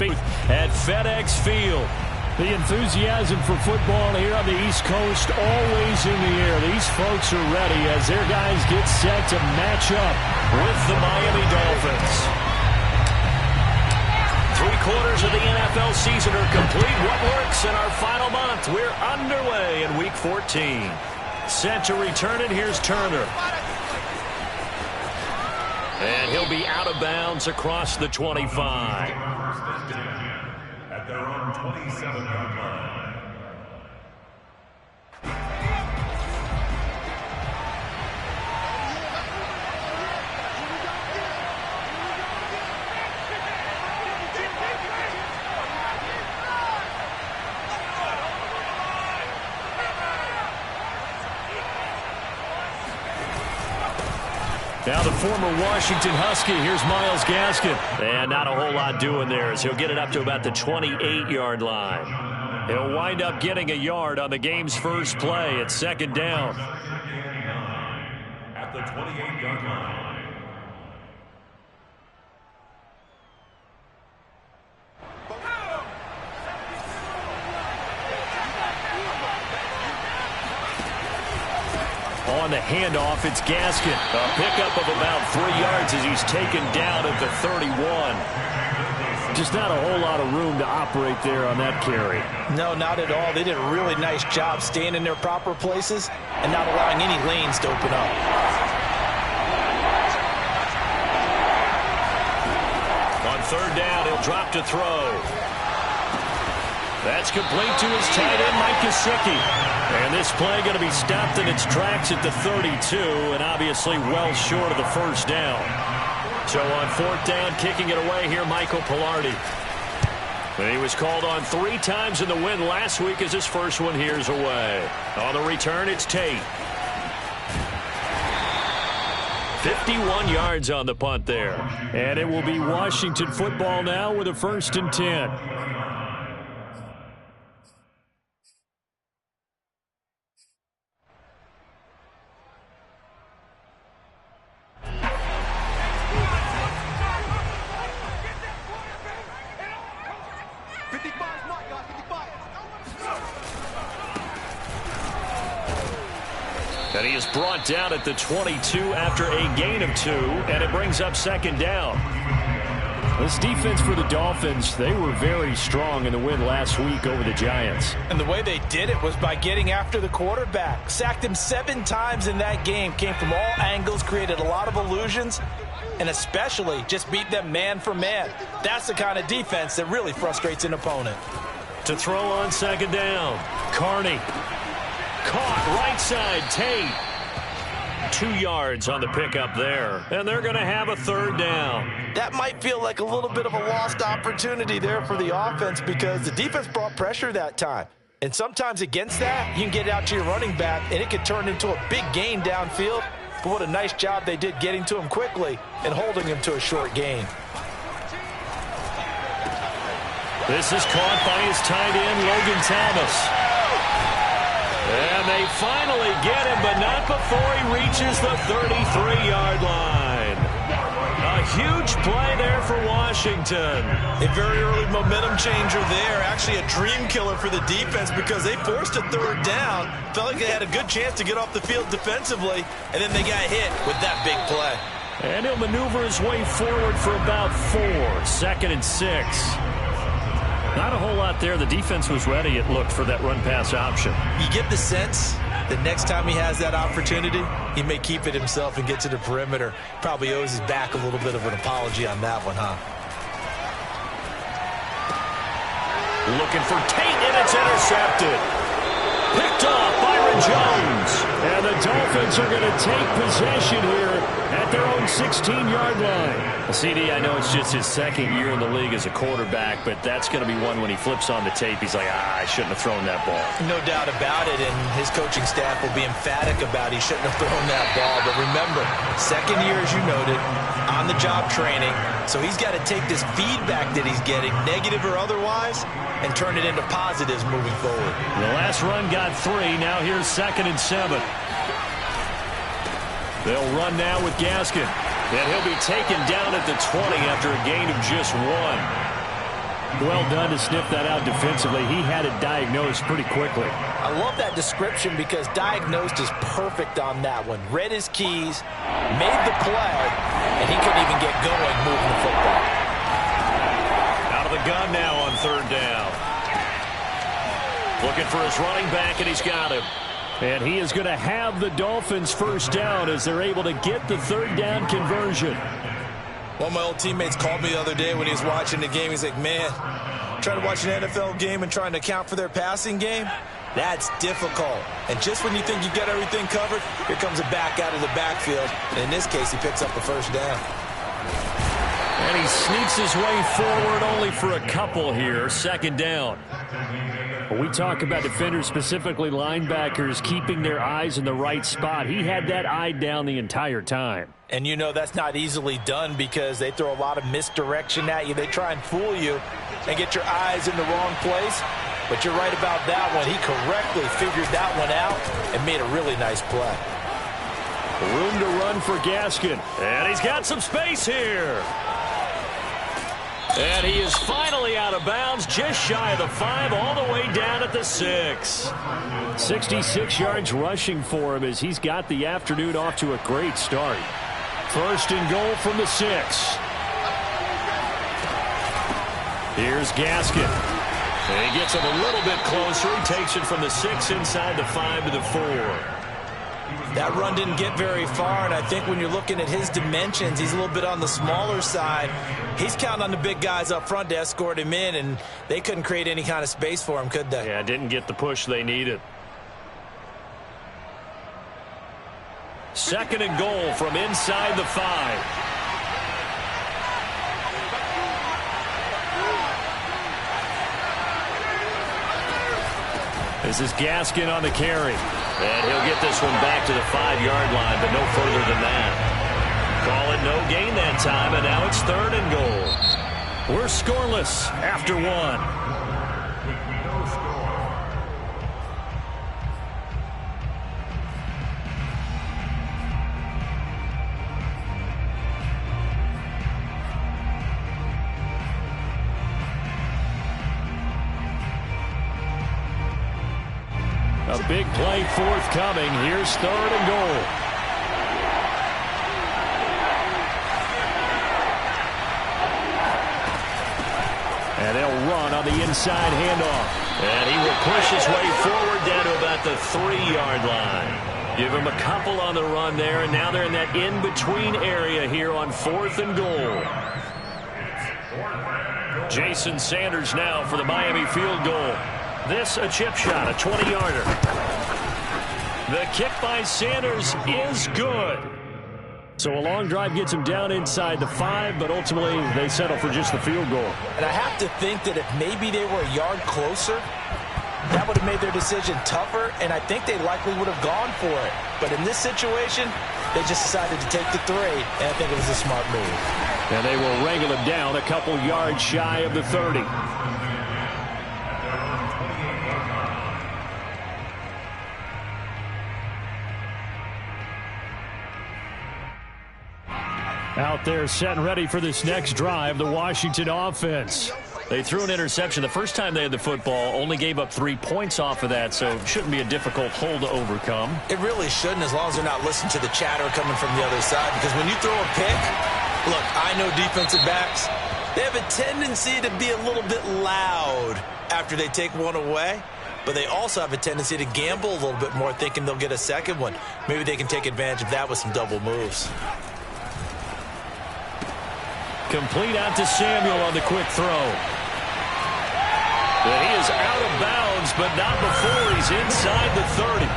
speed at FedEx Field. The enthusiasm for football here on the East Coast always in the air. These folks are ready as their guys get set to match up with the Miami Dolphins. 3/4 of the NFL season are complete. What works in our final month? We're underway in Week 14. Set to return it. Here's Turner. And he'll be out of bounds across the 25. At their own 27-yard line. Now the former Washington Husky, here's Myles Gaskin. And not a whole lot doing there as he'll get it up to about the 28-yard line. He'll wind up getting a yard on the game's first play at second down. At the 28-yard line. On the handoff, it's Gaskin. A pickup of about 3 yards as he's taken down at the 31. Just not a whole lot of room to operate there on that carry. No, not at all. They did a really nice job staying in their proper places and not allowing any lanes to open up. On third down, he'll drop to throw. That's complete to his tight end, Mike Gesicki. And this play going to be stopped in its tracks at the 32, and obviously well short of the first down. So on fourth down, kicking it away here, Michael Palardy. He was called on 3 times in the win last week as his first one here's away. On the return, it's Tate. 51 yards on the punt there. And it will be Washington football now with a 1st and 10. And he is brought down at the 22 after a gain of 2, and it brings up second down. This defense for the Dolphins, they were very strong in the win last week over the Giants. And the way they did it was by getting after the quarterback. Sacked him 7 times in that game. Came from all angles, created a lot of illusions, and especially just beat them man for man. That's the kind of defense that really frustrates an opponent. To throw on second down, Carney. Caught right side, Tate. 2 yards on the pickup there. And they're going to have a third down. That might feel like a little bit of a lost opportunity there for the offense because the defense brought pressure that time. And sometimes against that, you can get out to your running back, and it could turn into a big gain downfield. But what a nice job they did getting to him quickly and holding him to a short gain. This is caught by his tight end, Logan Thomas. And they finally get him, but not before he reaches the 33-yard line. A huge play there for Washington. A very early momentum changer there. Actually a dream killer for the defense because they forced a third down. Felt like they had a good chance to get off the field defensively, and then they got hit with that big play. And he'll maneuver his way forward for about 4. 2nd and 6. Not a whole lot there. The defense was ready, it looked, for that run-pass option. You get the sense that next time he has that opportunity, he may keep it himself and get to the perimeter. Probably owes his back a little bit of an apology on that one, huh? Looking for Tate, and it's intercepted. Picked off Byron Jones. And the Dolphins are going to take possession here at their own 16-yard line. Well, CD, I know it's just his 2nd year in the league as a quarterback, but that's going to be one when he flips on the tape, he's like, I shouldn't have thrown that ball. No doubt about it, and his coaching staff will be emphatic about he shouldn't have thrown that ball. But remember, 2nd year, as you noted, on-the-job training, so he's got to take this feedback that he's getting, negative or otherwise, and turn it into positives moving forward. The last run got 3. Now here's 2nd and 7. They'll run now with Gaskin. And he'll be taken down at the 20 after a gain of just 1. Well done to sniff that out defensively. He had it diagnosed pretty quickly. I love that description because diagnosed is perfect on that one. Read his keys, made the play, and he couldn't even get going moving the football. Out of the gun now on third down. Looking for his running back, and he's got him. And he is going to have the Dolphins first down as they're able to get the third down conversion. One of my old teammates called me the other day when he was watching the game. He's like, man, trying to watch an NFL game and trying to account for their passing game, that's difficult. And just when you think you got everything covered, here comes a back out of the backfield. And in this case, he picks up the first down. And he sneaks his way forward only for a couple here. Second down. When we talk about defenders, specifically linebackers, keeping their eyes in the right spot, he had that eye down the entire time. And you know that's not easily done because they throw a lot of misdirection at you. They try and fool you and get your eyes in the wrong place. But you're right about that one. He correctly figured that one out and made a really nice play. Room to run for Gaskin. And he's got some space here. And he is finally out of bounds, just shy of the 5, all the way down at the 6. 66 yards rushing for him as he's got the afternoon off to a great start. First and goal from the 6. Here's Gaskin. And he gets him a little bit closer. He takes it from the 6 inside the 5 to the 4. That run didn't get very far, and I think when you're looking at his dimensions, he's a little bit on the smaller side. He's counting on the big guys up front to escort him in, and they couldn't create any kind of space for him, could they? Yeah, didn't get the push they needed. Second and goal from inside the 5. This is Gaskin on the carry. And he'll get this one back to the 5-yard line, but no further than that. Call it no gain that time, and now it's third and goal. We're scoreless after 1. A big play forthcoming. Here's third and goal. And they'll run on the inside handoff. And he will push his way forward down to about the 3-yard line. Give him a couple on the run there, and now they're in that in-between area here on fourth and goal. Jason Sanders now for the Miami field goal. This a chip shot, a 20-yarder. The kick by Sanders is good. So a long drive gets him down inside the 5, but ultimately they settle for just the field goal. And I have to think that if maybe they were a yard closer, that would have made their decision tougher, and I think they likely would have gone for it. But in this situation, they just decided to take the 3, and I think it was a smart move. And they will wrangle him down a couple yards shy of the 30. Out there set and ready for this next drive, the Washington offense. They threw an interception the first time they had the football, only gave up 3 points off of that, so it shouldn't be a difficult hole to overcome. It really shouldn't, as long as they're not listening to the chatter coming from the other side, because when you throw a pick, look, I know defensive backs, they have a tendency to be a little bit loud after they take one away, but they also have a tendency to gamble a little bit more, thinking they'll get a second one. Maybe they can take advantage of that with some double moves. Complete out to Samuel on the quick throw. And he is out of bounds, but not before he's inside the 30.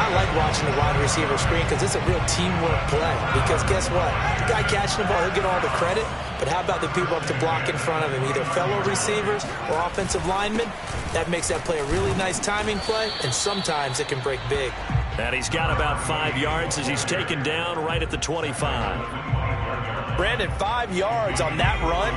I like watching the wide receiver screen because it's a real teamwork play. Because guess what? The guy catching the ball, he'll get all the credit. But how about the people up to block in front of him, either fellow receivers or offensive linemen? That makes that play a really nice timing play, and sometimes it can break big. And he's got about 5 yards as he's taken down right at the 25. Brandon, 5 yards on that run.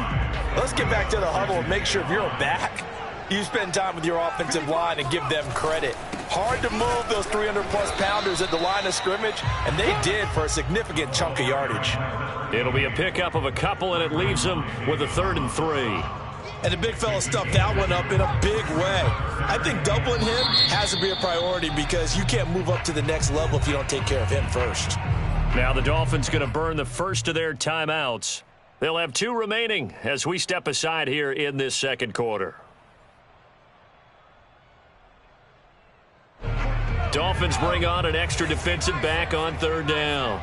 Let's get back to the huddle and make sure if you're a back, you spend time with your offensive line and give them credit. Hard to move those 300-plus pounders at the line of scrimmage, and they did for a significant chunk of yardage. It'll be a pickup of a couple, and it leaves them with a 3rd and 3. And the big fella stuffed that one up in a big way. I think doubling him has to be a priority because you can't move up to the next level if you don't take care of him first. Now the Dolphins going to burn the first of their timeouts. They'll have 2 remaining as we step aside here in this second quarter. Dolphins bring on an extra defensive back on 3rd down.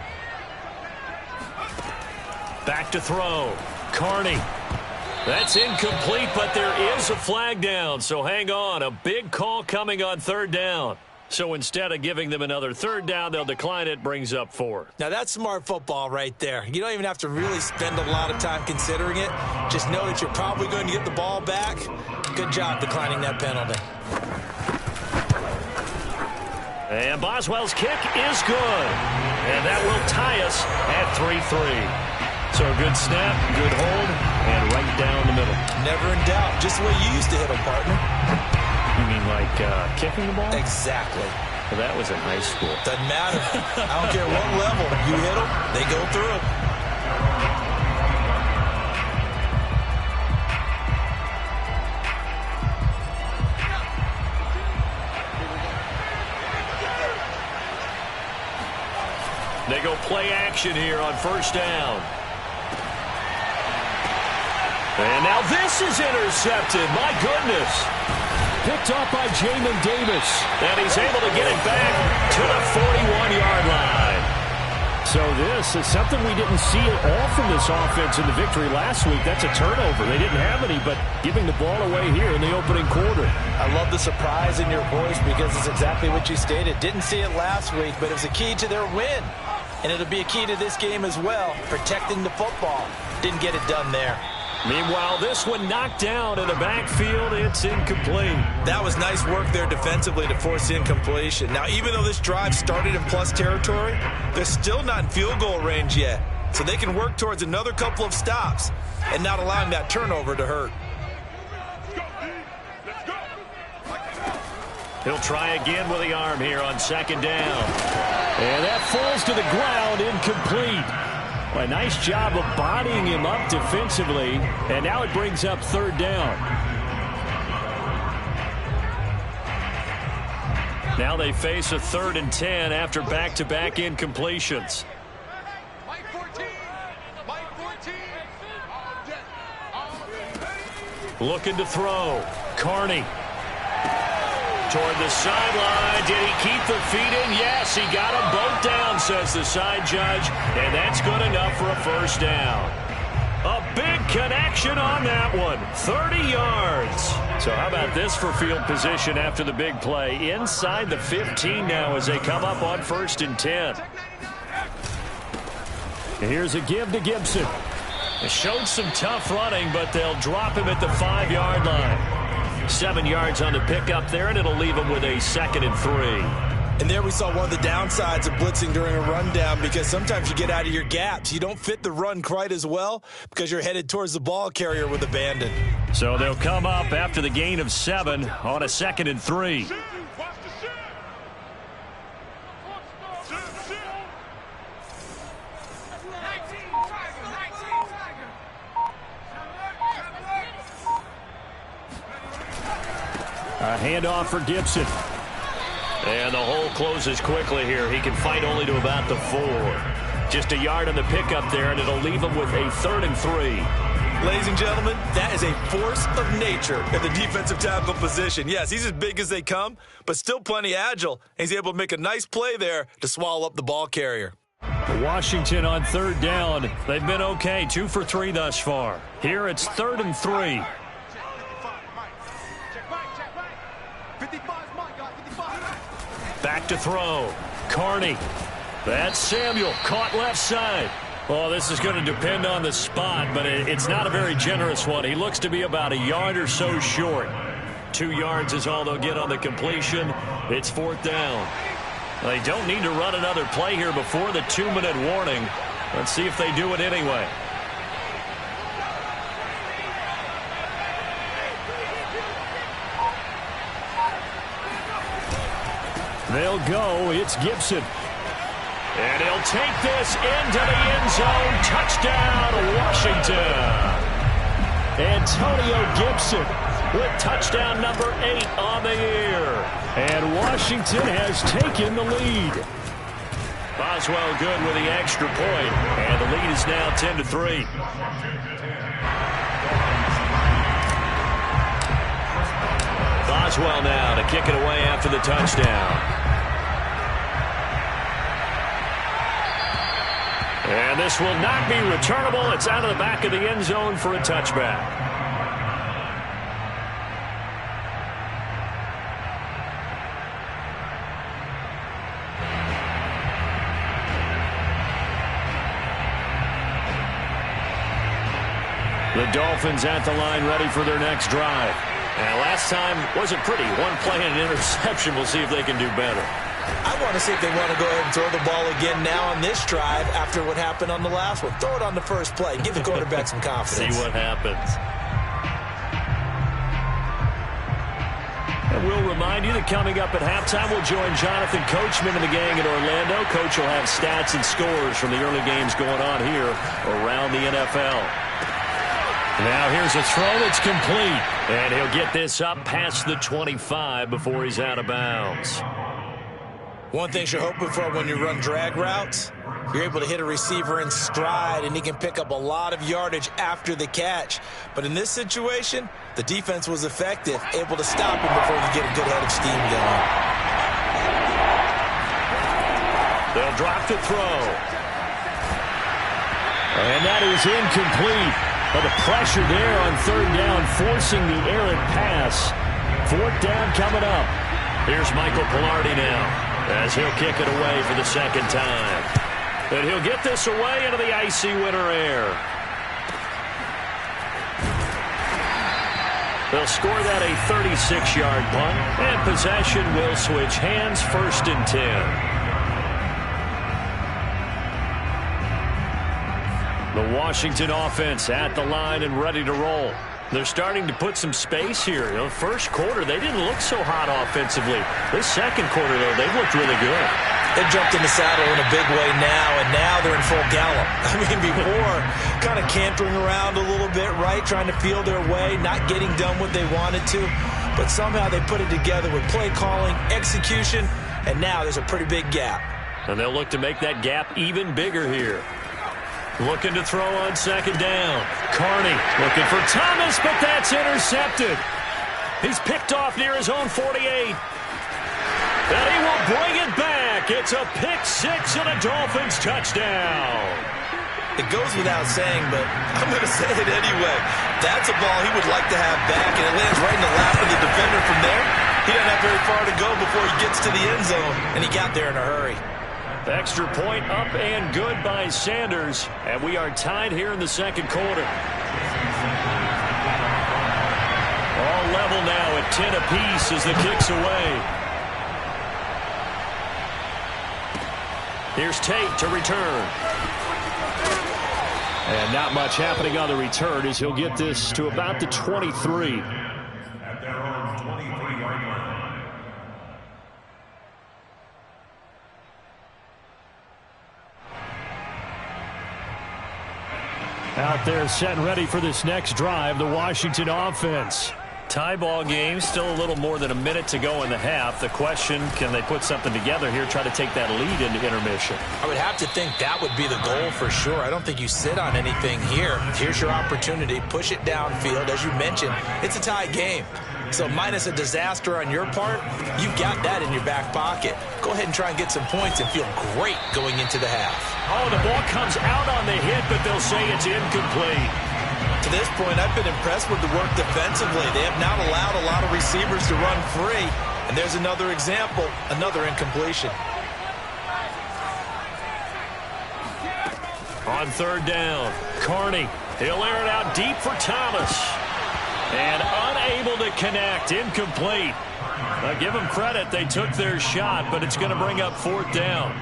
Back to throw. Carney. That's incomplete, but there is a flag down, so hang on. A big call coming on 3rd down. So instead of giving them another 3rd down, they'll decline it, brings up 4th. Now that's smart football right there. You don't even have to really spend a lot of time considering it. Just know that you're probably going to get the ball back. Good job declining that penalty. And Boswell's kick is good. And that will tie us at 3-3. So a good snap, good hold, and right down the middle. Never in doubt. Just the way you used to hit them, partner. You mean like kicking the ball? Exactly. Well, that was in high school. Doesn't matter. I don't care what level. You hit them, they go through. They go play action here on 1st down. And now this is intercepted. My goodness. Picked up by Jamin Davis. And he's able to get it back to the 41-yard line. So this is something we didn't see at all from this offense in the victory last week. That's a turnover. They didn't have any, but giving the ball away here in the opening quarter. I love the surprise in your voice because it's exactly what you stated. Didn't see it last week, but it was a key to their win. And it'll be a key to this game as well, protecting the football. Didn't get it done there. Meanwhile, this one knocked down in the backfield. It's incomplete. That was nice work there defensively to force incompletion. Now, even though this drive started in plus territory, they're still not in field goal range yet. So they can work towards another couple of stops and not allowing that turnover to hurt. He'll try again with the arm here on 2nd down. And that falls to the ground, incomplete. Well, a nice job of bodying him up defensively, and now it brings up 3rd down. Now they face a 3rd and 10 after back-to-back incompletions. Looking to throw. Carney. Toward the sideline. Did he keep the feet in? Yes, he got them both down, says the side judge. And that's good enough for a 1st down. A big connection on that one. 30 yards. So how about this for field position after the big play? Inside the 15 now as they come up on 1st and 10. Here's a give to Gibson. It showed some tough running, but they'll drop him at the 5-yard line. 7 yards on the pickup there, and it'll leave him with a 2nd and 3. And there we saw one of the downsides of blitzing during a rundown because sometimes you get out of your gaps. You don't fit the run quite as well because you're headed towards the ball carrier with abandon. So they'll come up after the gain of 7 on a 2nd and 3. A handoff for Gibson. And the hole closes quickly here. He can fight only to about the 4. Just a yard on the pickup there, and it'll leave him with a 3rd and 3. Ladies and gentlemen, that is a force of nature in the defensive tackle position. Yes, he's as big as they come, but still plenty agile. He's able to make a nice play there to swallow up the ball carrier. Washington on 3rd down. They've been okay, 2 for 3 thus far. Here it's 3rd and 3. Back to throw. Carney. That's Samuel. Caught left side. Oh, this is going to depend on the spot, but it's not a very generous one. He looks to be about a yard or so short. 2 yards is all they'll get on the completion. It's 4th down. They don't need to run another play here before the 2-minute warning. Let's see if they do it anyway. They'll go. It's Gibson. And he'll take this into the end zone. Touchdown, Washington. Antonio Gibson with touchdown number 8 on the year. And Washington has taken the lead. Boswell good with the extra point. And the lead is now 10-3. Boswell now to kick it away after the touchdown. And this will not be returnable. It's out of the back of the end zone for a touchback. The Dolphins at the line ready for their next drive. And last time wasn't pretty. One play and an interception. We'll see if they can do better. I want to see if they want to go ahead and throw the ball again now on this drive after what happened on the last one. Throw it on the first play. Give the quarterback some confidence. See what happens. And we'll remind you that coming up at halftime, we'll join Jonathan Coachman and the gang in Orlando. Coach will have stats and scores from the early games going on here around the NFL. Now here's a throw that's complete. And he'll get this up past the 25 before he's out of bounds. One thing you're hoping for when you run drag routes, you're able to hit a receiver in stride, and he can pick up a lot of yardage after the catch. But in this situation, the defense was effective, able to stop him before he could get a good head of steam going. They'll drop the throw. And that is incomplete. But the pressure there on third down, forcing the errant pass. Fourth down coming up. Here's Michael Palardy now, as he'll kick it away for the second time. And he'll get this away into the icy winter air. They'll score that a 36-yard punt, and possession will switch hands, 1st and 10. The Washington offense at the line and ready to roll. They're starting to put some space here. You know, first quarter, they didn't look so hot offensively. This second quarter, though, they've looked really good. They jumped in the saddle in a big way now, and now they're in full gallop. I mean, before, kind of cantering around a little bit, right, trying to feel their way, not getting done what they wanted to. But somehow they put it together with play calling, execution, and now there's a pretty big gap. And they'll look to make that gap even bigger here. Looking to throw on second down. Carney looking for Thomas, but that's intercepted. He's picked off near his own 48. And he will bring it back. It's a pick six and a Dolphins touchdown. It goes without saying, but I'm going to say it anyway. That's a ball he would like to have back, and it lands right in the lap of the defender from there. He doesn't have very far to go before he gets to the end zone, and he got there in a hurry. Extra point up and good by Sanders. And we are tied here in the second quarter. All level now at 10 apiece as the kick's away. Here's Tate to return. And not much happening on the return as he'll get this to about the 23. At their own 23-yard line. Out there set and ready for this next drive, the Washington offense. Tie ball game, still a little more than a minute to go in the half. The question, can they put something together here, try to take that lead into intermission? I would have to think that would be the goal for sure. I don't think you sit on anything here. Here's your opportunity. Push it downfield. As you mentioned, it's a tie game. So minus a disaster on your part, you've got that in your back pocket. Go ahead and try and get some points and feel great going into the half. Oh, the ball comes out on the hit, but they'll say it's incomplete. To this point, I've been impressed with the work defensively. They have not allowed a lot of receivers to run free. And there's another example, another incompletion. On third down, Carney. He'll air it out deep for Thomas. And unable to connect, incomplete. Now give them credit, they took their shot, but it's going to bring up fourth down.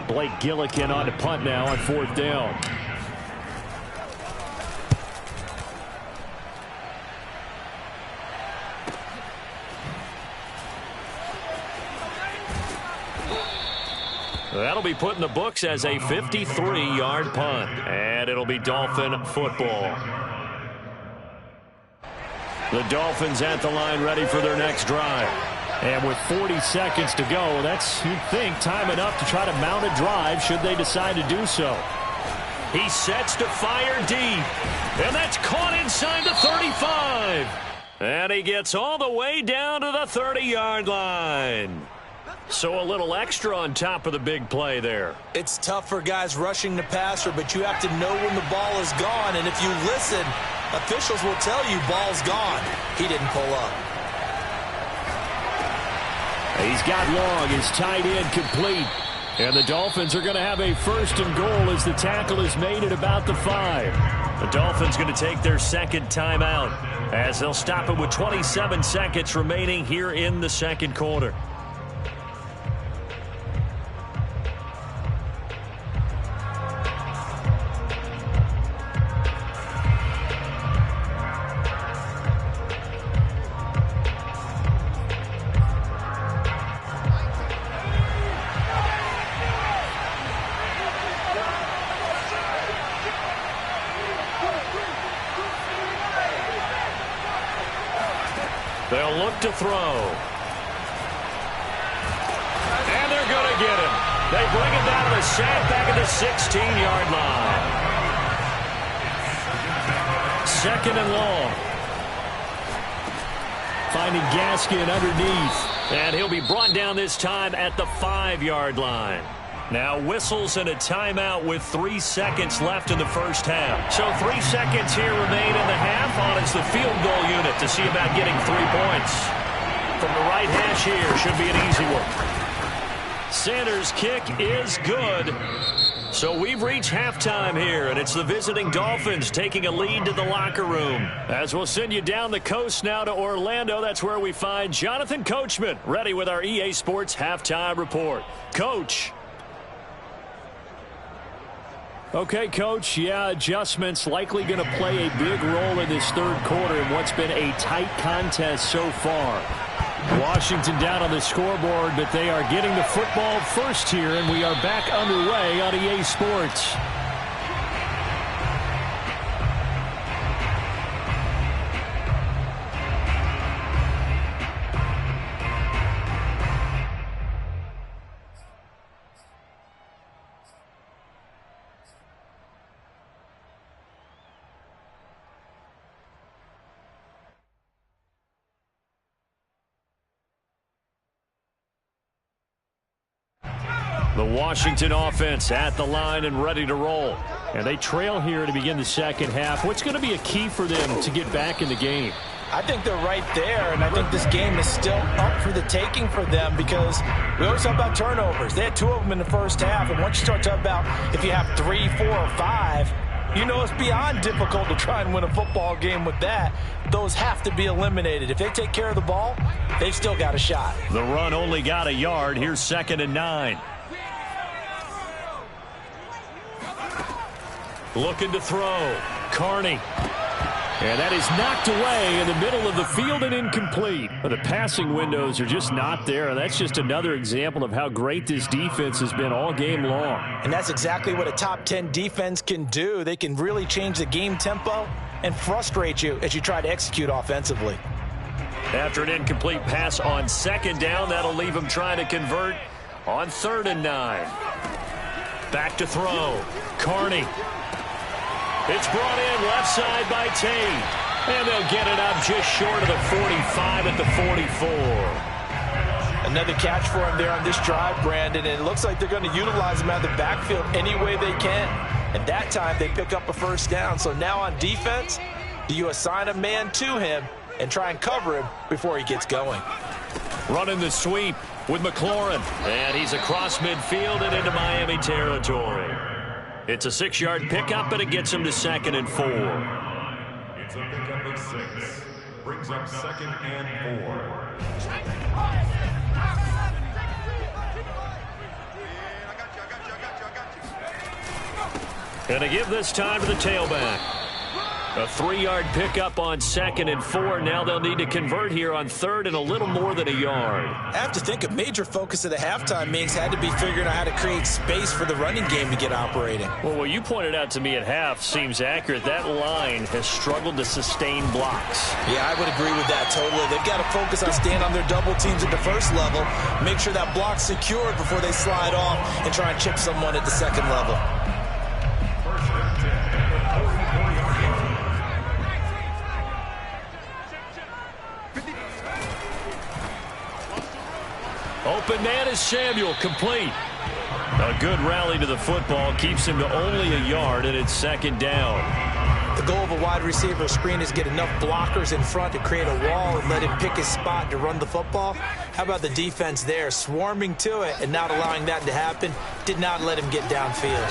Blake Gillikin on to punt now on fourth down. That'll be put in the books as a 53-yard punt, and it'll be Dolphin football. The Dolphins at the line ready for their next drive. And with 40 seconds to go, that's, you'd think, time enough to try to mount a drive should they decide to do so. He sets to fire deep, and that's caught inside the 35. And he gets all the way down to the 30-yard line. So a little extra on top of the big play there. It's tough for guys rushing the passer, but you have to know when the ball is gone. And if you listen, officials will tell you ball's gone. He didn't pull up. He's got Long, his tight end complete. And the Dolphins are going to have a first and goal as the tackle is made at about the 5. The Dolphins going to take their second timeout as they'll stop it with 27 seconds remaining here in the second quarter. They'll look to throw. And they're going to get him. They bring it down to the sack back at the 16-yard line. Second and long. Finding Gaskin underneath. And he'll be brought down this time at the 5-yard line. Now whistles and a timeout with 3 seconds left in the first half. So 3 seconds here remain in the half on as the field goal unit to see about getting 3 points. From the right hash here, should be an easy one. Sanders' kick is good. So we've reached halftime here, and it's the visiting Dolphins taking a lead to the locker room. As we'll send you down the coast now to Orlando, that's where we find Jonathan Coachman, ready with our EA Sports Halftime Report. Coach. Okay, Coach, yeah, adjustments likely going to play a big role in this third quarter in what's been a tight contest so far. Washington down on the scoreboard, but they are getting the football first here, and we are back underway on EA Sports. The Washington offense at the line and ready to roll. And they trail here to begin the second half. What's going to be a key for them to get back in the game? I think they're right there, and I think this game is still up for the taking for them because we always talk about turnovers. They had 2 of them in the first half, and once you start talking about if you have 3, 4, or 5, you know it's beyond difficult to try and win a football game with that. Those have to be eliminated. If they take care of the ball, they've still got a shot. The run only got a yard. Here's 2nd and 9. Looking to throw. Carney. And that is knocked away in the middle of the field and incomplete. But the passing windows are just not there. And that's just another example of how great this defense has been all game long. And that's exactly what a top 10 defense can do. They can really change the game tempo and frustrate you as you try to execute offensively. After an incomplete pass on 2nd down, that'll leave him trying to convert on 3rd and 9. Back to throw. Carney. It's brought in left side by Tate. And they'll get it up just short of the 45 at the 44. Another catch for him there on this drive, Brandon. And it looks like they're going to utilize him out of the backfield any way they can. And that time they pick up a first down. So now on defense, do you assign a man to him and try and cover him before he gets going? Running the sweep with McLaurin. And he's across midfield and into Miami territory. It's a 6-yard pickup, and it gets him to 2nd and 4. It's a pickup of 6. Brings up 2nd and 4. And to give this time to the tailback. A 3-yard pickup on 2nd and 4. Now they'll need to convert here on 3rd and a little more than a yard. I have to think a major focus of the halftime meetings had to be figuring out how to create space for the running game to get operating. Well, what you pointed out to me at half seems accurate. That line has struggled to sustain blocks. Yeah, I would agree with that totally. They've got to focus on staying on their double teams at the first level, make sure that block's secured before they slide off and try and chip someone at the second level. Open man is Samuel, complete. A good rally to the football keeps him to only a yard, and it's 2nd down. The goal of a wide receiver screen is get enough blockers in front to create a wall and let him pick his spot to run the football. How about the defense there, swarming to it and not allowing that to happen? Did not let him get downfield.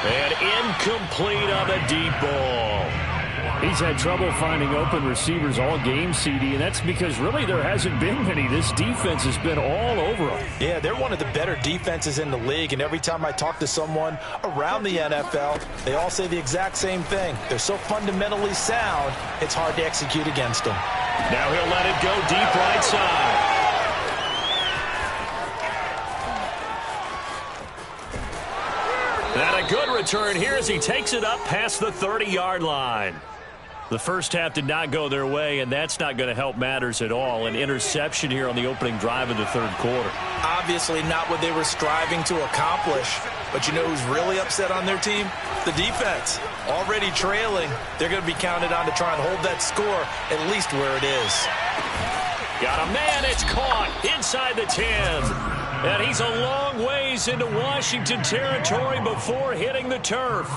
And incomplete on the deep ball. He's had trouble finding open receivers all game, CD, and that's because really there hasn't been many. This defense has been all over them. Yeah, they're one of the better defenses in the league, and every time I talk to someone around the NFL, they all say the exact same thing. They're so fundamentally sound, it's hard to execute against them. Now he'll let it go deep right side. And a good return here as he takes it up past the 30-yard line. The first half did not go their way, and that's not going to help matters at all. An interception here on the opening drive of the 3rd quarter. Obviously not what they were striving to accomplish. But you know who's really upset on their team? The defense. Already trailing, they're going to be counted on to try and hold that score at least where it is. Got a man, it's caught inside the 10. And he's a long ways into Washington territory before hitting the turf.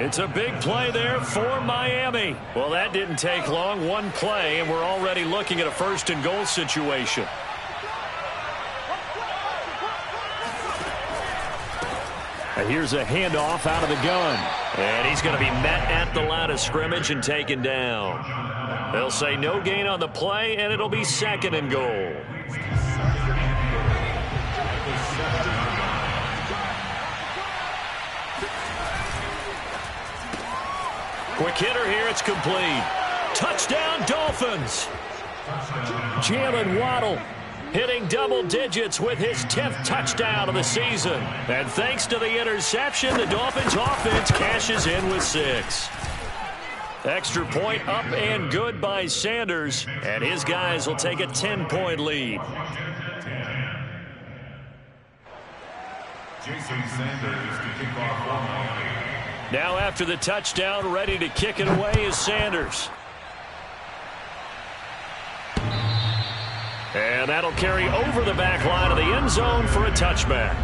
It's a big play there for Miami. Well, that didn't take long. One play, and we're already looking at a 1st and goal situation. And here's a handoff out of the gun. And he's going to be met at the line of scrimmage and taken down. They'll say no gain on the play, and it'll be 2nd and goal. Quick hitter here, it's complete. Touchdown, Dolphins. Jalen Waddle hitting double digits with his 10th touchdown of the season. And thanks to the interception, the Dolphins offense cashes in with 6. Extra point up and good by Sanders, and his guys will take a 10-point lead. Jason Sanders to kick off for Miami. Now after the touchdown, ready to kick it away is Sanders. And that'll carry over the back line of the end zone for a touchback.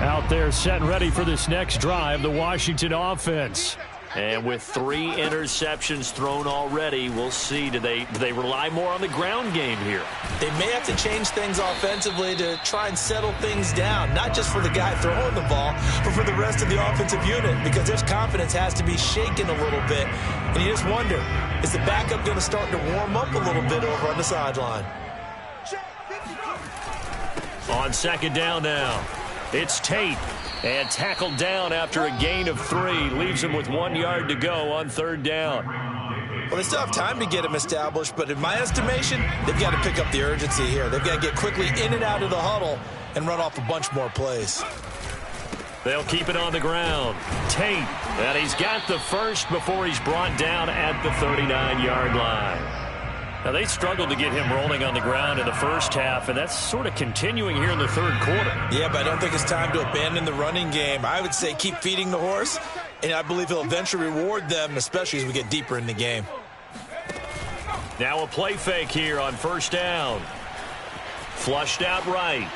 Out there set and ready for this next drive, the Washington offense. And with 3 interceptions thrown already, we'll see. Do they rely more on the ground game here? They may have to change things offensively to try and settle things down, not just for the guy throwing the ball, but for the rest of the offensive unit, because their confidence has to be shaken a little bit. And you just wonder, is the backup going to start to warm up a little bit over on the sideline? On 2nd down now, it's Tate. And tackled down after a gain of 3. Leaves him with 1 yard to go on 3rd down. Well, they still have time to get him established, but in my estimation, they've got to pick up the urgency here. They've got to get quickly in and out of the huddle and run off a bunch more plays. They'll keep it on the ground. Tate, and he's got the first before he's brought down at the 39-yard line. Now, they struggled to get him rolling on the ground in the first half, and that's sort of continuing here in the 3rd quarter. Yeah, but I don't think it's time to abandon the running game. I would say keep feeding the horse, and I believe he'll eventually reward them, especially as we get deeper in the game. Now a play fake here on 1st down. Flushed out right.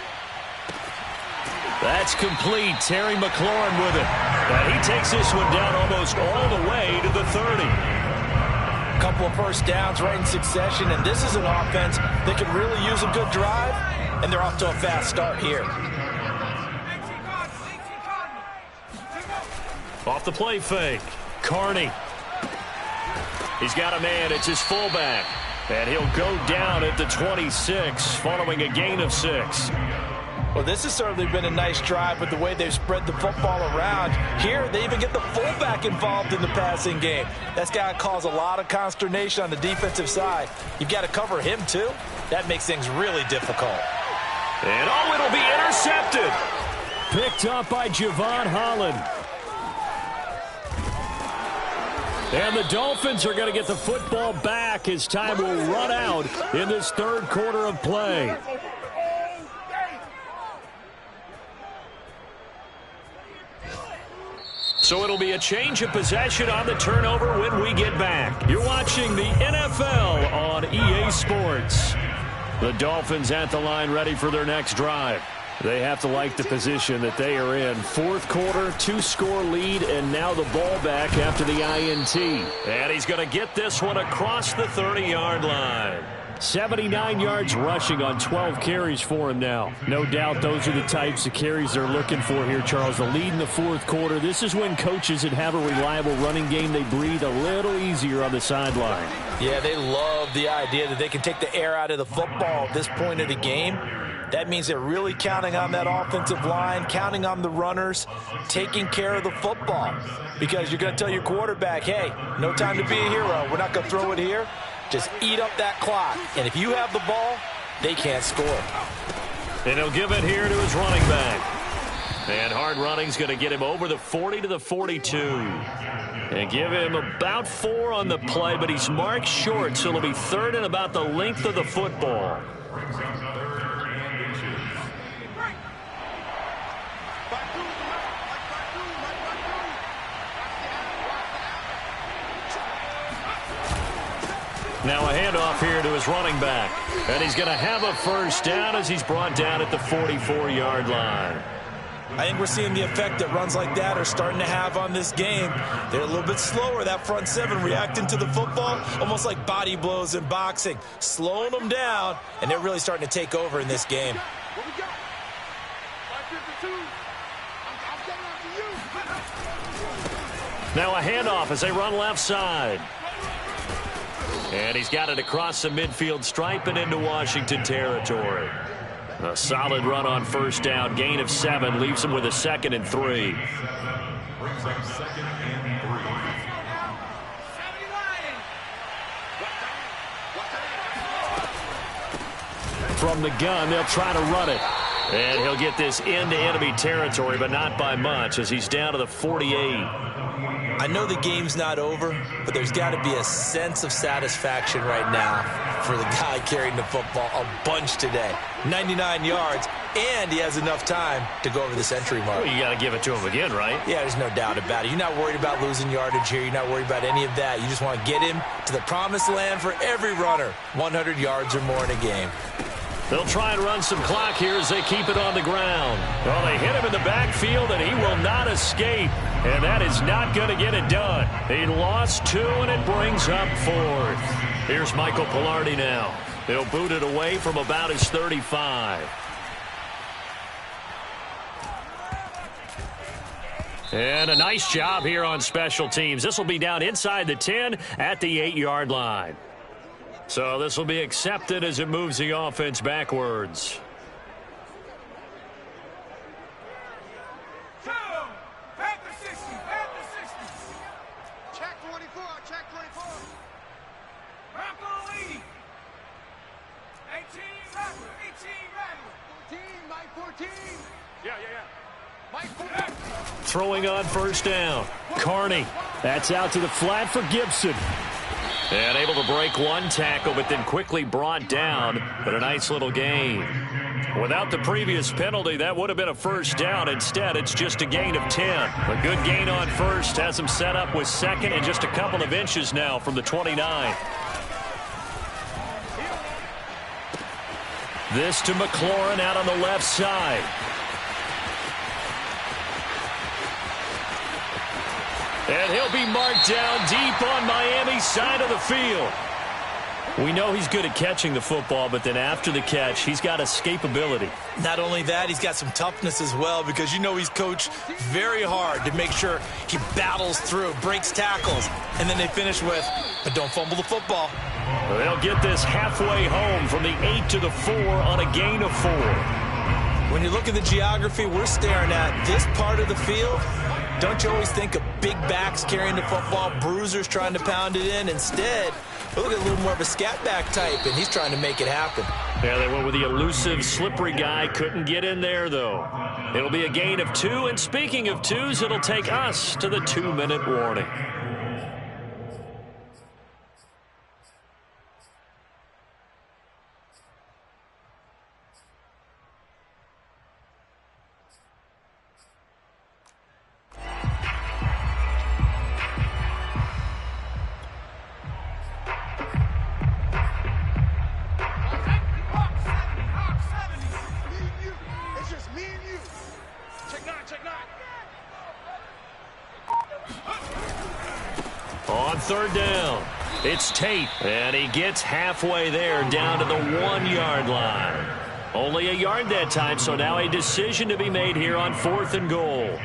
That's complete. Terry McLaurin with it. And he takes this one down almost all the way to the 30. A couple of first downs right in succession, and this is an offense that could really use a good drive, and they're off to a fast start here. Off the play fake, Carney. He's got a man, it's his fullback, and he'll go down at the 26 following a gain of 6. Well, this has certainly been a nice drive with the way they've spread the football around. Here, they even get the fullback involved in the passing game. That's got to cause a lot of consternation on the defensive side. You've got to cover him, too. That makes things really difficult. And, it'll be intercepted. Picked up by Javon Holland. And the Dolphins are going to get the football back as time will run out in this third quarter of play. So it'll be a change of possession on the turnover when we get back. You're watching the NFL on EA Sports. The Dolphins at the line ready for their next drive. They have to like the position that they are in. Fourth quarter, 2-score lead, and now the ball back after the INT. And he's going to get this one across the 30-yard line. 79 yards rushing on 12 carries for him now. No doubt those are the types of carries they're looking for here, Charles. The lead in the fourth quarter. This is when coaches that have a reliable running game, they breathe a little easier on the sideline. Yeah, they love the idea that they can take the air out of the football at this point of the game. That means they're really counting on that offensive line, counting on the runners, taking care of the football. Because you're going to tell your quarterback, hey, no time to be a hero. We're not going to throw it here. Just eat up that clock. And if you have the ball, they can't score. And he'll give it here to his running back. And hard running's going to get him over the 40 to the 42. And give him about 4 on the play, but he's marked short, so it'll be third and about the length of the football. Now a handoff here to his running back. And he's going to have a first down as he's brought down at the 44-yard line. I think we're seeing the effect that runs like that are starting to have on this game. They're a little bit slower, that front seven, reacting to the football, almost like body blows in boxing, slowing them down, and they're really starting to take over in this game. What we got? 552. I'm getting after you. Now a handoff as they run left side. And he's got it across the midfield stripe and into Washington territory. A solid run on first down. Gain of 7 leaves him with a 2nd and 3. Brings up 2nd and 3. From the gun, they'll try to run it. And he'll get this into enemy territory, but not by much as he's down to the 48. I know the game's not over, but there's got to be a sense of satisfaction right now for the guy carrying the football a bunch today. 99 yards, and he has enough time to go over the century mark. Well, you got to give it to him again, right? Yeah, there's no doubt about it. You're not worried about losing yardage here. You're not worried about any of that. You just want to get him to the promised land for every runner. 100 yards or more in a game. They'll try and run some clock here as they keep it on the ground. Well, they hit him in the backfield, and he will not escape. And that is not going to get it done. He lost 2, and it brings up 4th. Here's Michael Palardy now. He'll boot it away from about his 35. And a nice job here on special teams. This will be down inside the 10 at the 8-yard line. So this will be accepted as it moves the offense backwards. Back to 60. Check 24. Check 24. Back on 80. 18 Rattler. 18 Mike 14. Yeah. Mike 14. Throwing on first down. Carney. That's out to the flat for Gibson. And able to break one tackle, but then quickly brought down. But a nice little gain. Without the previous penalty, that would have been a first down. Instead, it's just a gain of 10. A good gain on first has him set up with 2nd and just a couple of inches now from the 29. This to McLaurin out on the left side. And he'll be marked down deep on Miami's side of the field. We know he's good at catching the football, but then after the catch, he's got escapability. Not only that, he's got some toughness as well, because you know he's coached very hard to make sure he battles through, breaks tackles, and then they finish with, but don't fumble the football. They'll get this halfway home from the 8 to the 4 on a gain of 4. When you look at the geography, we're staring at this part of the field. Don't you always think of big backs carrying the football, bruisers trying to pound it in? Instead, we look at a little more of a scat back type, and he's trying to make it happen. Yeah, they went with the elusive, slippery guy. Couldn't get in there, though. It'll be a gain of 2, and speaking of 2s, it'll take us to the 2-minute warning. On 3rd down, it's Tate, and he gets halfway there down to the 1-yard line. Only a yard that time, so now a decision to be made here on 4th and goal.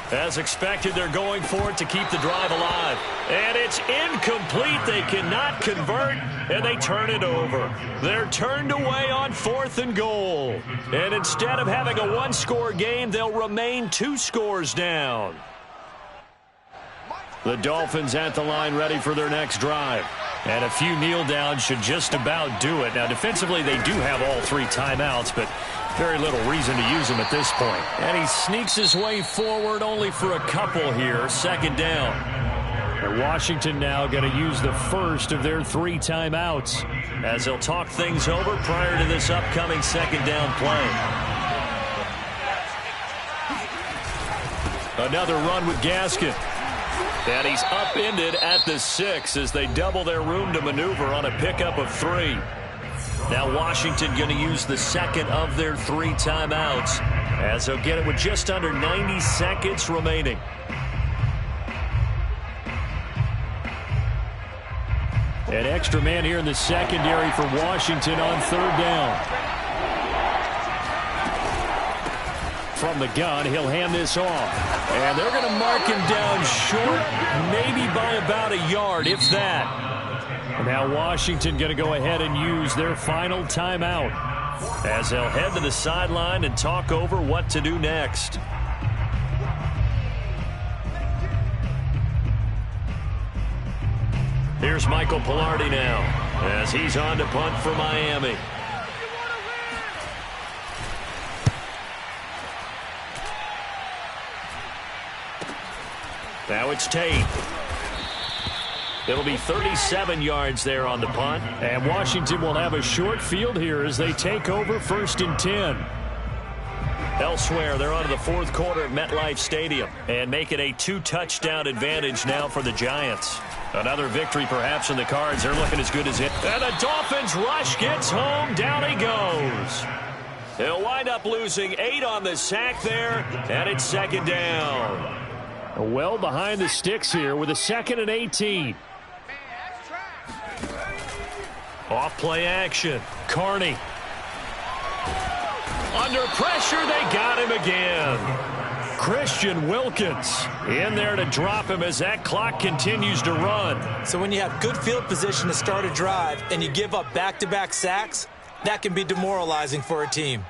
As expected, they're going for it to keep the drive alive. And it's incomplete. They cannot convert, and they turn it over. They're turned away on 4th and goal. And instead of having a 1-score game, they'll remain 2 scores down. The Dolphins at the line ready for their next drive. And a few kneel downs should just about do it. Now, defensively, they do have all 3 timeouts, but very little reason to use them at this point. And he sneaks his way forward only for a couple here. 2nd down. And Washington now going to use the first of their 3 timeouts as they'll talk things over prior to this upcoming 2nd down play. Another run with Gaskin. And he's upended at the 6 as they double their room to maneuver on a pickup of 3. Now Washington going to use the 2nd of their 3 timeouts as they'll get it with just under 90 seconds remaining. An extra man here in the secondary for Washington on 3rd down. From the gun, he'll hand this off. And they're going to mark him down short, maybe by about a yard, if that. Now Washington going to go ahead and use their final timeout as they'll head to the sideline and talk over what to do next. Here's Michael Palardy now as he's on to punt for Miami. Now it's Tate. It'll be 37 yards there on the punt. And Washington will have a short field here as they take over 1st and 10. Elsewhere, they're on to the 4th quarter at MetLife Stadium and make it a 2-touchdown advantage now for the Giants. Another victory perhaps in the cards. They're looking as good as it. And the Dolphins rush gets home. Down he goes. He'll wind up losing 8 on the sack there, and it's 2nd down. Well behind the sticks here with a 2nd and 18. Off play action. Carney. Under pressure, they got him again. Christian Wilkins in there to drop him as that clock continues to run. So when you have good field position to start a drive and you give up back-to-back sacks, that can be demoralizing for a team.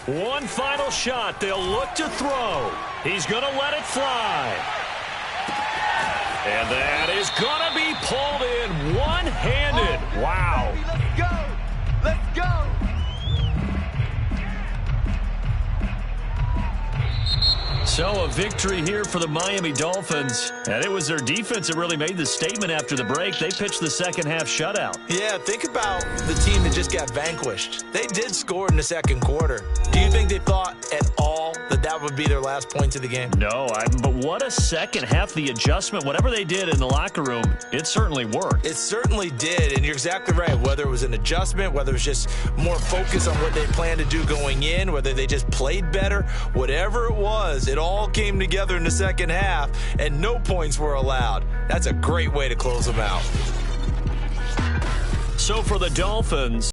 One final shot. They'll look to throw. He's going to let it fly. And that is going to be pulled in one-handed. Wow. Let's go. Let's go. So a victory here for the Miami Dolphins. And it was their defense that really made the statement after the break. They pitched the second half shutout. Yeah, think about the team that just got vanquished. They did score in the second quarter. Do you think they thought at all that that would be their last points of the game? No, but what a second half. The adjustment, whatever they did in the locker room, it certainly worked. It certainly did, and you're exactly right. Whether it was an adjustment, whether it was just more focus on what they planned to do going in, whether they just played better, whatever it was, it all came together in the second half, and no points were allowed. That's a great way to close them out. So for the Dolphins,